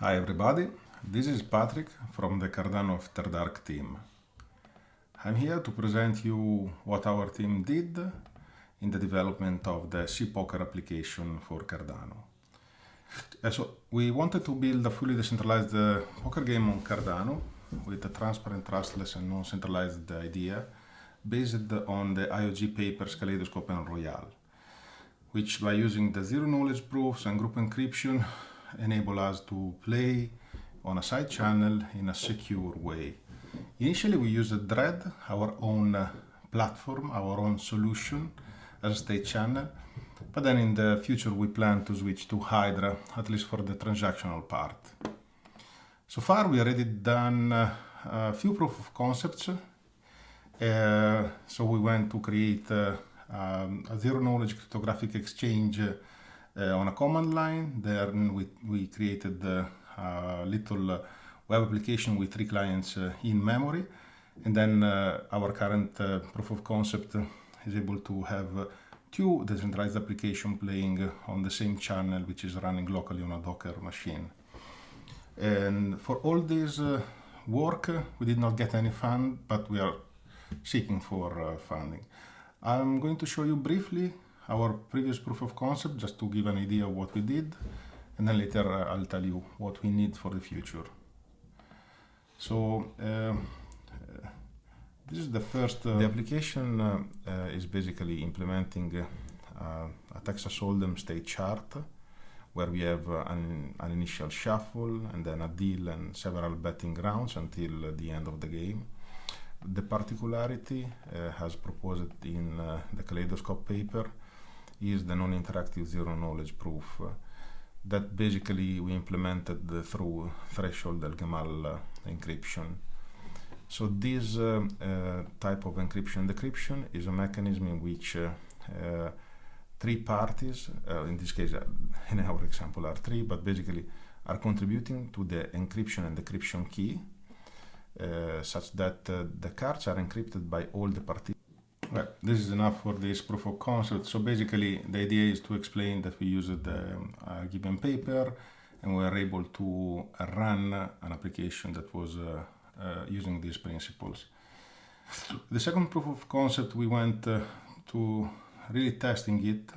Hi everybody, this is Patrik from the Cardano After Dark team. I'm here to present you what our team did in the development of the cPoker application for Cardano. So we wanted to build a fully decentralized poker game on Cardano with a transparent, trustless and non-centralized idea based on the IOG papers Kaleidoscope and Royale, which by using the zero-knowledge proofs and group encryption enable us to play on a side channel in a secure way. Initially we used Dread, our own platform, our own solution as a state channel, but then in the future we plan to switch to Hydra, at least for the transactional part. So far we already done a few proof of concepts. So we went to create a zero-knowledge cryptographic exchange on a command line. Then we created a little web application with 3 clients in memory. And then our current proof of concept is able to have 2 decentralized applications playing on the same channel, which is running locally on a Docker machine. And for all this work, we did not get any fund, but we are seeking for funding. I'm going to show you briefly our previous proof of concept, just to give an idea of what we did, and then later I'll tell you what we need for the future. So this is the first. The application is basically implementing a Texas Hold'em state chart, where we have an initial shuffle and then a deal and several betting rounds until the end of the game. The particularity, as proposed in the Kaleidoscope paper, is the non-interactive zero-knowledge proof that basically we implemented through threshold Al-Gamal encryption. So this type of encryption decryption is a mechanism in which 3 parties, in this case in our example are 3, but basically are contributing to the encryption and decryption key, such that the cards are encrypted by all the participants. Well, this is enough for this proof of concept. So basically the idea is to explain that we used a given paper and we were able to run an application that was using these principles. The second proof of concept, we went to really testing it.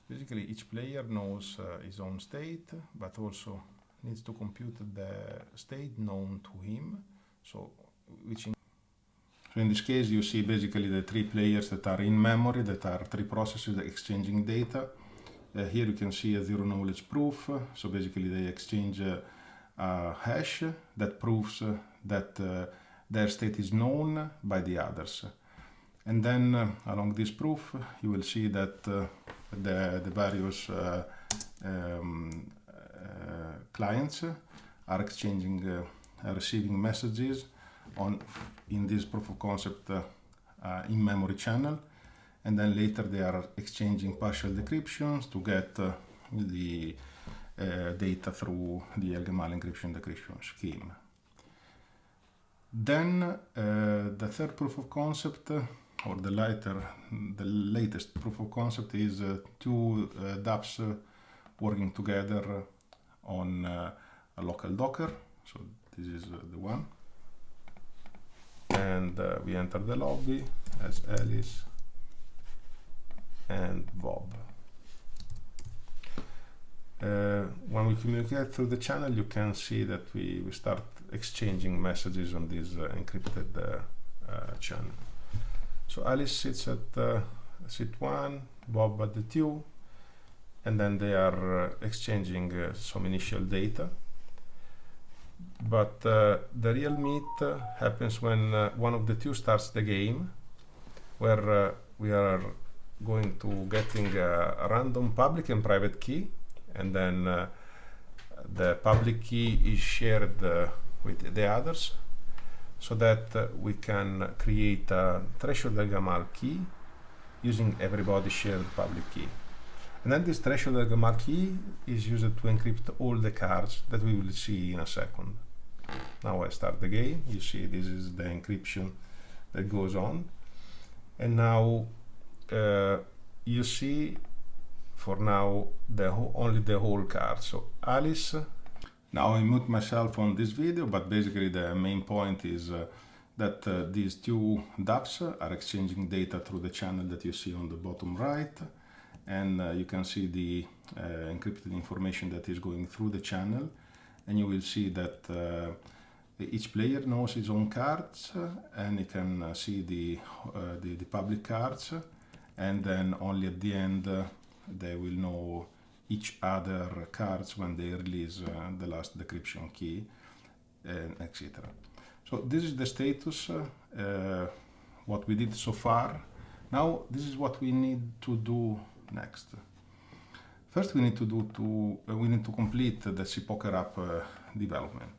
Basically each player knows his own state, but also needs to compute the state known to him. So in this case you see basically the 3 players that are in memory, that are 3 processes exchanging data. Here you can see a zero-knowledge proof. So basically they exchange a hash that proves that their state is known by the others. And then along this proof you will see that the various clients are exchanging, receiving messages in this proof of concept in memory channel, and then later they are exchanging partial decryptions to get the data through the Al-Gamal encryption decryption scheme. Then the third proof of concept, or the latest proof of concept, is 2 dApps working together on a local Docker. So this is the one. And we enter the lobby as Alice and Bob. When we communicate through the channel, you can see that we start exchanging messages on this encrypted channel. So Alice sits at seat 1, Bob at the 2, and then they are exchanging some initial data. But the real meet happens when one of the 2 starts the game, where we are going to getting a random public and private key, and then the public key is shared with the others, so that we can create a threshold Al-Gamal key using everybody's shared public key. And then this threshold Al-Gamal key is used to encrypt all the cards that we will see in a second. Now I start the game. You see this is the encryption that goes on. And now you see for now only the whole card. So Alice Now I mute myself on this video, but basically the main point is that these two dApps are exchanging data through the channel that you see on the bottom right, and you can see the encrypted information that is going through the channel, and you will see that each player knows his own cards, and you can see the public cards, and then only at the end they will know each other cards when they release the last decryption key, etc. So this is the status, what we did so far. Now this is what we need to do next. First we need to complete the cPoker app development.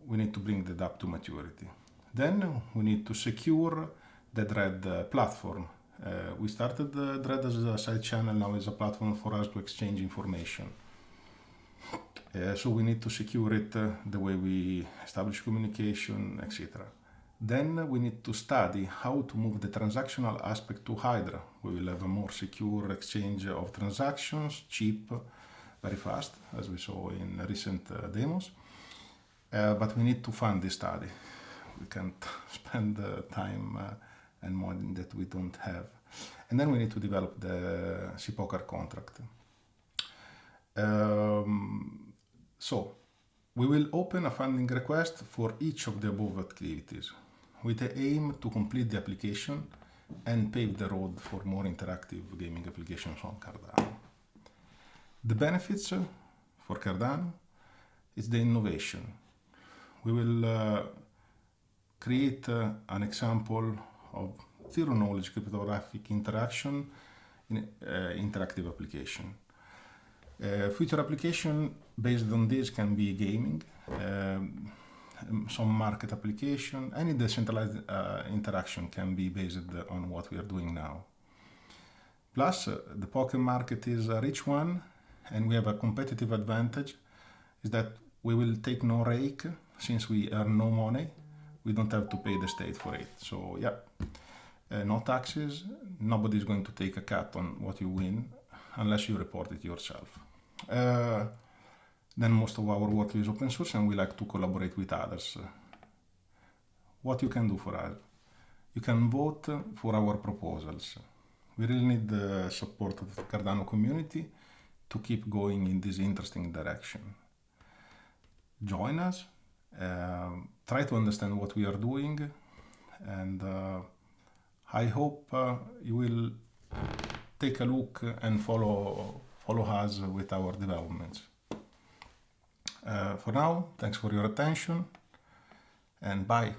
We need to bring the dApp to maturity. Then we need to secure the Dread platform. We started Dread as a side channel, now it's a platform for us to exchange information. So we need to secure it the way we establish communication, etc. Then we need to study how to move the transactional aspect to Hydra. We will have a more secure exchange of transactions, cheap, very fast, as we saw in recent demos. But we need to fund this study. We can't spend time and money that we don't have. And then we need to develop the cPoker contract. So we will open a funding request for each of the above activities with the aim to complete the application and pave the road for more interactive gaming applications on Cardano. The benefits for Cardano is the innovation. We will create an example of zero knowledge cryptographic interaction in interactive application. Future application based on this can be gaming, some market application, any decentralized interaction can be based on what we are doing now. Plus, the poker market is a rich one, and we have a competitive advantage, is that we will take no rake, since we earn no money, we don't have to pay the state for it. So yeah, no taxes, nobody is going to take a cut on what you win, unless you report it yourself. Then most of our work is open source, and we like to collaborate with others. What you can do for us? You can vote for our proposals. We really need the support of the Cardano community to keep going in this interesting direction. Join us, try to understand what we are doing, and I hope you will take a look and follow us with our developments. For now, thanks for your attention, and bye.